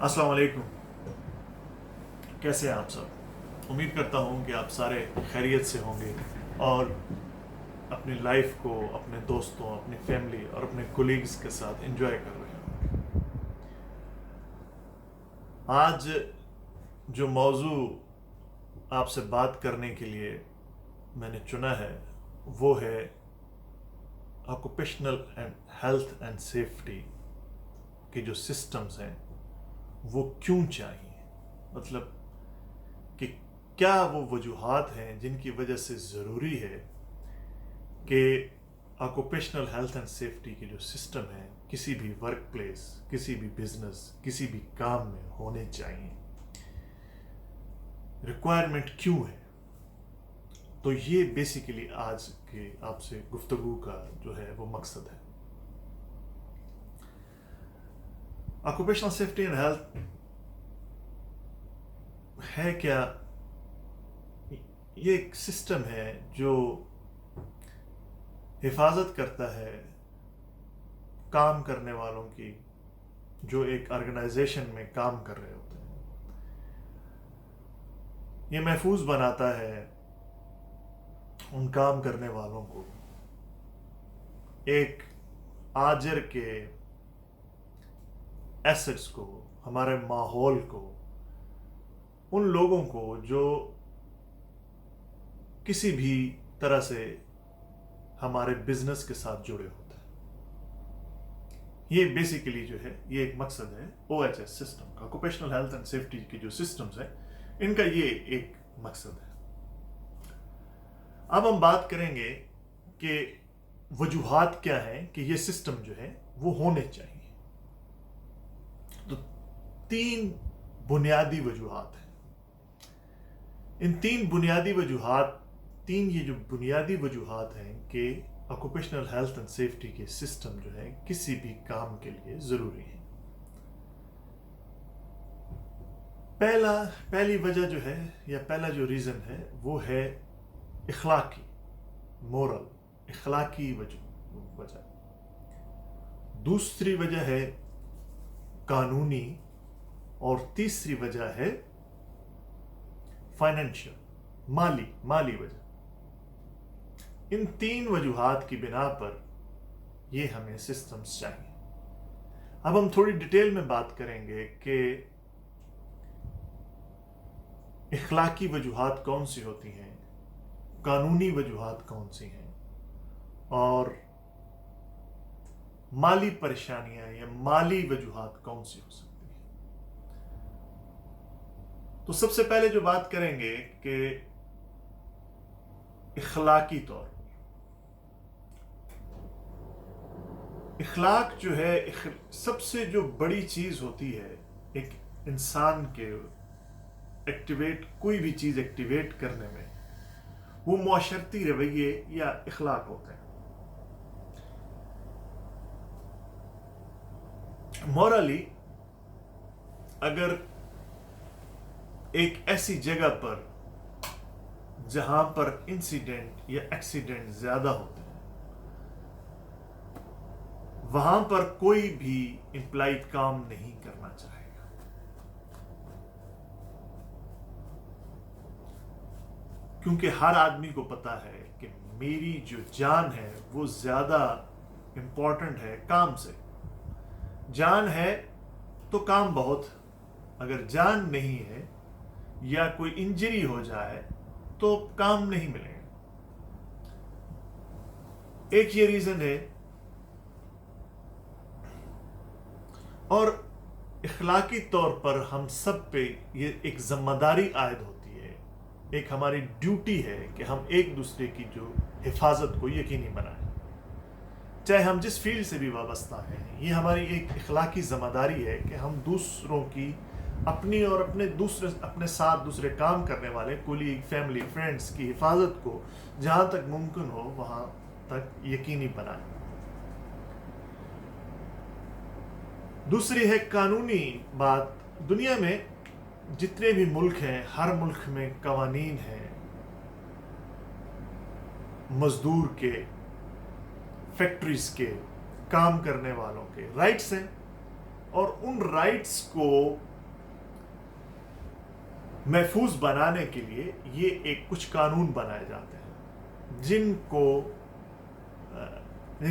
अस्सलाम वालेकुम। कैसे हैं आप सब? उम्मीद करता हूँ कि आप सारे खैरियत से होंगे और अपनी लाइफ को अपने दोस्तों, अपनी फैमिली और अपने कोलीग्स के साथ एंजॉय कर रहे होंगे। आज जो मौजू आपसे बात करने के लिए मैंने चुना है वो है occupational and health and safety के जो सिस्टम्स हैं वो क्यों चाहिए। मतलब कि क्या वो वजूहात हैं जिनकी वजह से ज़रूरी है कि ऑक्यूपेशनल हेल्थ एंड सेफ्टी के जो सिस्टम हैं किसी भी वर्क प्लेस, किसी भी बिजनेस, किसी भी काम में होने चाहिए। रिक्वायरमेंट क्यों है? तो ये बेसिकली आज के आपसे गुफ्तगू का जो है वो मकसद है। ऑक्यूपेशनल सेफ्टी एंड हेल्थ है क्या? ये एक सिस्टम है जो हिफाजत करता है काम करने वालों की, जो एक ऑर्गेनाइजेशन में काम कर रहे होते हैं। ये महफूज बनाता है उन काम करने वालों को, एक आजर के एसेट्स को, हमारे माहौल को, उन लोगों को जो किसी भी तरह से हमारे बिजनेस के साथ जुड़े होते हैं। ये बेसिकली जो है ये एक मकसद है OHS सिस्टम का, ऑक्यूपेशनल हेल्थ एंड सेफ्टी के जो सिस्टम्स हैं इनका ये एक मकसद है। अब हम बात करेंगे कि वजूहात क्या हैं कि ये सिस्टम जो है वो होने चाहिए। तो 3 बुनियादी वजूहात हैं। इन 3 बुनियादी वजूहात, 3 ये जो बुनियादी वजूहात हैं कि ऑक्यूपेशनल हेल्थ एंड सेफ्टी के सिस्टम जो है किसी भी काम के लिए ज़रूरी है। पहली वजह जो है या पहला जो रीज़न है वो है इखलाकी, मोरल, इखलाकी वजह। दूसरी वजह है कानूनी और तीसरी वजह है फाइनेंशियल, माली वजह। इन 3 वजूहात की बिना पर ये हमें सिस्टम्स चाहिए। अब हम थोड़ी डिटेल में बात करेंगे कि इखलाकी वजूहात कौन सी होती हैं, कानूनी वजूहात कौन सी हैं और माली परेशानियां या माली वजूहात कौन सी हो सकती हैं। तो सबसे पहले जो बात करेंगे कि इखलाकी तौर पर, इखलाक जो है सबसे जो बड़ी चीज होती है एक इंसान के कोई भी चीज एक्टिवेट करने में, वो मुआशरती रवैये या इखलाक होते हैं। मॉरली अगर एक ऐसी जगह पर जहां पर इंसिडेंट या एक्सीडेंट ज्यादा होते हैं, वहां पर कोई भी इंप्लाई काम नहीं करना चाहेगा, क्योंकि हर आदमी को पता है कि मेरी जो जान है वो ज्यादा इंपॉर्टेंट है काम से। जान है तो काम बहुत, अगर जान नहीं है या कोई इंजरी हो जाए तो काम नहीं मिलेगा। एक ये रीजन है। और इखलाकी तौर पर हम सब पे ये एक जिम्मेदारी आयद होती है, एक हमारी ड्यूटी है कि हम एक दूसरे की जो हिफाजत को यकीनी बनाएं, चाहे हम जिस फील्ड से भी वाबस्ता हैं। ये हमारी एक इखलाकी जिम्मेदारी है कि हम दूसरों की, अपनी और अपने साथ दूसरे काम करने वाले कोलीग, फैमिली, फ्रेंड्स की हिफाजत को जहां तक मुमकिन हो वहां तक यकीनी बनाएं। दूसरी है कानूनी बात। दुनिया में जितने भी मुल्क हैं, हर मुल्क में कवानीन हैं मजदूर के, फैक्ट्रीज के, काम करने वालों के राइट्स हैं, और उन राइट्स को محفوظ بنانے کے لیے یہ ایک کچھ قانون بنائے جاتے ہیں جن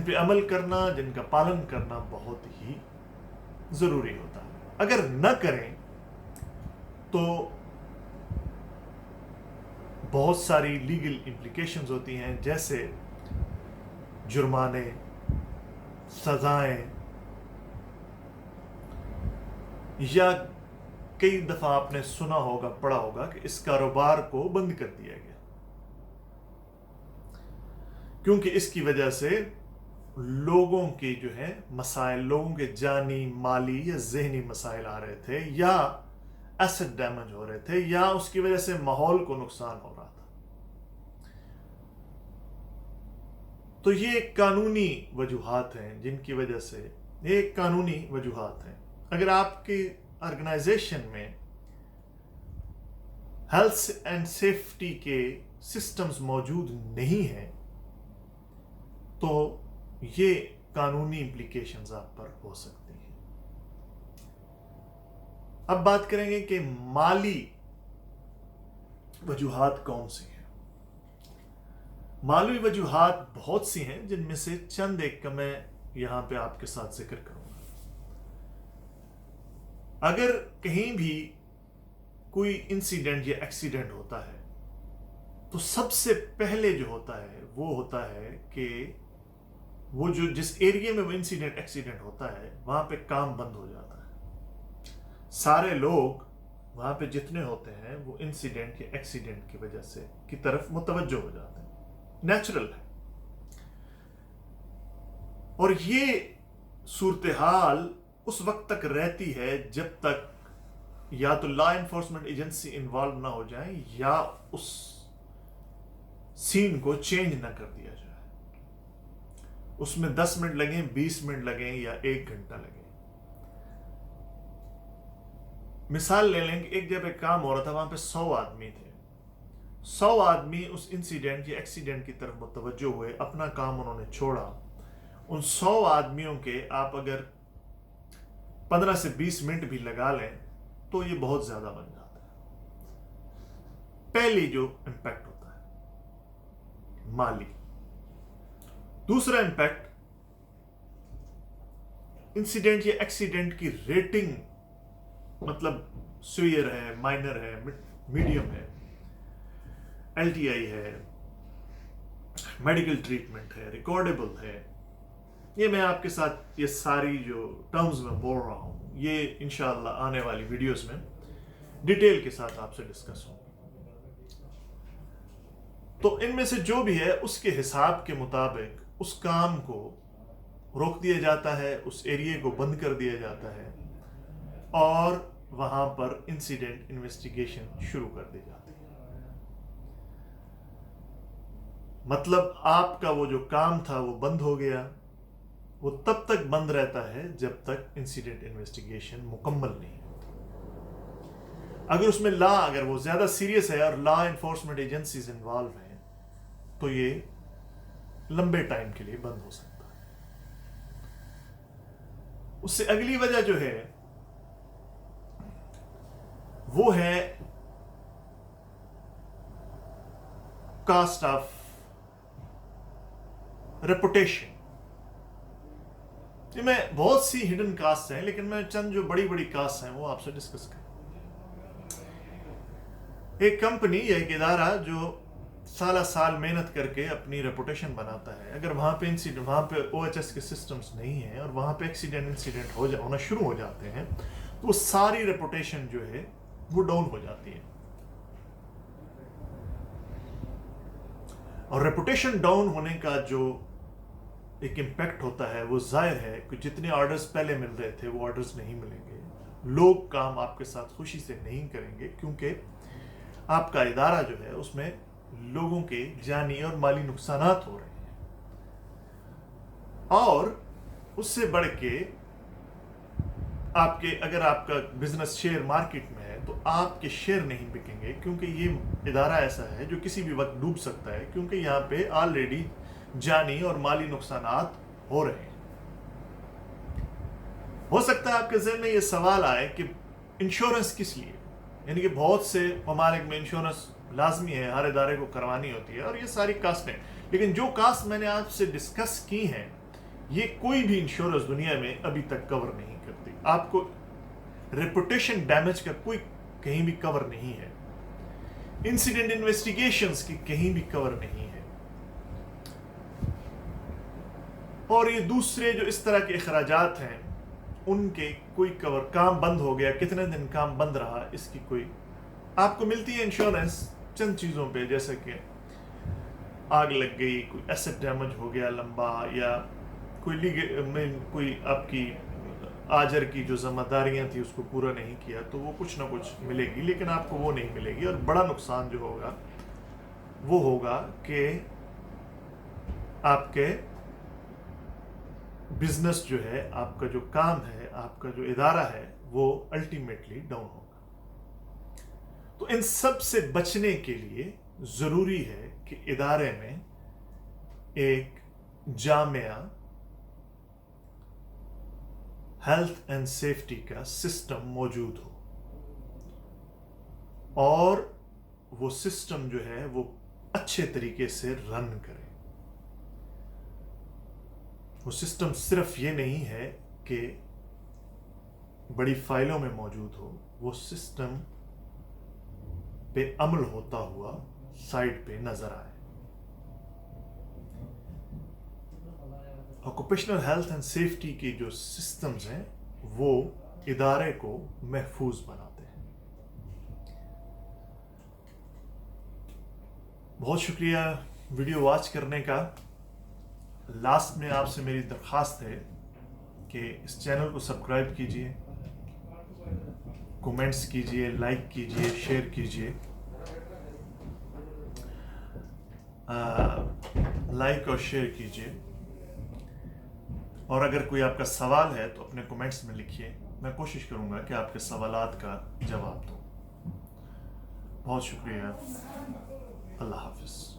پہ عمل کرنا، جن کا پالن کرنا بہت ہی ضروری ہوتا ہے. اگر نہ کریں تو بہت ساری لیگل امپلیکیشنز ہوتی ہیں، جیسے جرمانے، سزائیں، یا کئی دفعہ آپ نے سنا ہوگا، پڑھا ہوگا کہ اس کاروبار کو بند کر دیا گیا کیونکہ اس کی وجہ سے لوگوں کے جو ہے مسائل، لوگوں کے جانی، مالی یا ذہنی مسائل آ رہے تھے، یا ایسٹ ڈیمیج ہو رہے تھے، یا اس کی وجہ سے ماحول کو نقصان ہو رہا تھا. تو یہ قانونی وجوہات ہیں جن کی وجہ سے، یہ قانونی وجوہات ہیں. اگر آپ کی آرگنائزیشن میں ہیلتھ اینڈ سیفٹی کے سسٹمز موجود نہیں ہیں تو یہ قانونی امپلیکیشنز آپ پر ہو سکتی ہیں. اب بات کریں گے کہ مالی وجوہات کون سی ہیں. مالی وجوہات بہت سی ہیں، جن میں سے چند ایک کا میں یہاں پہ آپ کے ساتھ ذکر کروں گا. اگر کہیں بھی کوئی انسیڈنٹ یا ایکسیڈنٹ ہوتا ہے تو سب سے پہلے جو ہوتا ہے وہ ہوتا ہے کہ وہ جو جس ایریے میں وہ انسیڈنٹ ایکسیڈنٹ ہوتا ہے وہاں پہ کام بند ہو جاتا ہے. سارے لوگ وہاں پہ جتنے ہوتے ہیں وہ انسیڈنٹ یا ایکسیڈنٹ کی وجہ سے کی طرف متوجہ ہو جاتے ہیں. نیچرل ہے. اور یہ صورتحال اس وقت تک رہتی ہے جب تک یا تو لا انفورسمنٹ ایجنسی انوالو نہ ہو جائیں یا اس سین کو چینج نہ کر دیا جائے. اس میں 10 منٹ لگیں، 20 منٹ لگیں یا 1 گھنٹہ لگیں. مثال لے لیں کہ ایک جگہ پہ کام ہو رہا تھا، وہاں پہ 100 آدمی تھے. 100 آدمی اس انسیڈنٹ یا ایکسیڈنٹ کی طرف متوجہ ہوئے، اپنا کام انہوں نے چھوڑا. ان 100 آدمیوں کے آپ اگر 15 سے 20 منٹ بھی لگا لیں تو یہ بہت زیادہ بن جاتا ہے. پہلی جو امپیکٹ ہوتا ہے مالی. دوسرا امپیکٹ انسیڈنٹ یا ایکسیڈنٹ کی ریٹنگ، مطلب سویئر ہے، مائنر ہے، میڈیم ہے، ایل ٹی آئی ہے، میڈیکل ٹریٹمنٹ ہے، ریکارڈیبل ہے. یہ میں آپ کے ساتھ یہ ساری جو ٹرمز میں بول رہا ہوں یہ انشاءاللہ آنے والی ویڈیوز میں ڈیٹیل کے ساتھ آپ سے ڈسکس ہوں. تو ان میں سے جو بھی ہے اس کے حساب کے مطابق اس کام کو روک دیا جاتا ہے، اس ایریے کو بند کر دیا جاتا ہے اور وہاں پر انسیڈنٹ انویسٹیگیشن شروع کر دی جاتی ہے. مطلب آپ کا وہ جو کام تھا وہ بند ہو گیا. وہ تب تک بند رہتا ہے جب تک انسیڈنٹ انویسٹیگیشن مکمل نہیں ہوتی. اگر اس میں اگر وہ زیادہ سیریس ہے اور لا انفورسمنٹ ایجنسیز انوالو ہیں تو یہ لمبے ٹائم کے لیے بند ہو سکتا ہے. اس سے اگلی وجہ جو ہے وہ ہے کاسٹ آف ریپوٹیشن. میں بہت سی ہڈن کاسٹ ہیں لیکن میں چند جو بڑی بڑی کاسٹ ہیں وہ آپ سے ڈسکس کروں. ایک کمپنی یا ایک ادارہ جو سالہ سال محنت کر کے اپنی ریپوٹیشن بناتا ہے، اگر وہاں پہ او ایچ ایس کے سسٹمز نہیں ہیں اور وہاں پہ انسیڈنٹ ہونا شروع ہو جاتے ہیں تو وہ ساری ریپوٹیشن جو ہے وہ ڈاؤن ہو جاتی ہے. اور ریپوٹیشن ڈاؤن ہونے کا جو ایک امپیکٹ ہوتا ہے وہ ظاہر ہے کہ جتنے آرڈرز پہلے مل رہے تھے وہ آرڈرز نہیں ملیں گے. لوگ کام آپ کے ساتھ خوشی سے نہیں کریں گے کیونکہ آپ کا ادارہ جو ہے اس میں لوگوں کے جانی اور مالی نقصانات ہو رہے ہیں. اور اس سے بڑھ کے اگر آپ کا بزنس شیئر مارکیٹ میں ہے تو آپ کے شیئر نہیں بکیں گے کیونکہ یہ ادارہ ایسا ہے جو کسی بھی وقت ڈوب سکتا ہے کیونکہ یہاں پہ آلریڈی جانی اور مالی نقصانات ہو رہے ہیں. ہو سکتا ہے آپ کے ذہن میں یہ سوال آئے کہ انشورنس کس لیے؟ यानी कि बहुत से ममालिक में इंश्योरेंस लाजमी है, हर इदारे को करवानी होती है, और ये सारी कास्टें। लेकिन जो कास्ट मैंने आपसे डिस्कस की हैं, ये कोई भी इंश्योरेंस दुनिया में अभी तक कवर नहीं करती। आपको रेपुटेशन डैमेज का कोई कहीं भी कवर नहीं है, इंसिडेंट इन्वेस्टिगेशंस की कहीं भी कवर नहीं है, और ये दूसरे जो इस तरह के अखराजात हैं उनके कोई कवर, काम बंद हो गया, कितने दिन काम बंद रहा, इसकी कोई आपको मिलती है इंश्योरेंस चंद चीज़ों पे, जैसे कि आग लग गई, कोई एसेट डैमेज हो गया लंबा, या कोई आपकी आजर की जो जिम्मेदारियां थी उसको पूरा नहीं किया, तो वो कुछ ना कुछ मिलेगी, लेकिन आपको वो नहीं मिलेगी। और बड़ा नुकसान जो होगा वो होगा कि आपके बिजनेस जो है, आपका जो काम है, आपका जो इदारा है, वो अल्टीमेटली डाउन होगा। तो इन सब से बचने के लिए ज़रूरी है कि इदारे में एक जामिया हेल्थ एंड सेफ्टी का सिस्टम मौजूद हो, और वो सिस्टम जो है वो अच्छे तरीके से रन करे। वो सिस्टम सिर्फ ये नहीं है कि बड़ी फाइलों में मौजूद हो, वो सिस्टम पे अमल होता हुआ साइड पे नजर आए। ऑक्यूपेशनल हेल्थ एंड सेफ्टी की जो सिस्टम्स हैं वो इदारे को महफूज बनाते हैं। बहुत शुक्रिया वीडियो वॉच करने का। लास्ट में आपसे मेरी दरख्वास्त है कि इस चैनल को सब्सक्राइब कीजिए, कमेंट्स कीजिए, लाइक कीजिए, शेयर कीजिए। लाइक और शेयर कीजिए, और अगर कोई आपका सवाल है तो अपने कमेंट्स में लिखिए, मैं कोशिश करूंगा कि आपके सवालात का जवाब दूं। बहुत शुक्रिया। अल्लाह हाफिज़।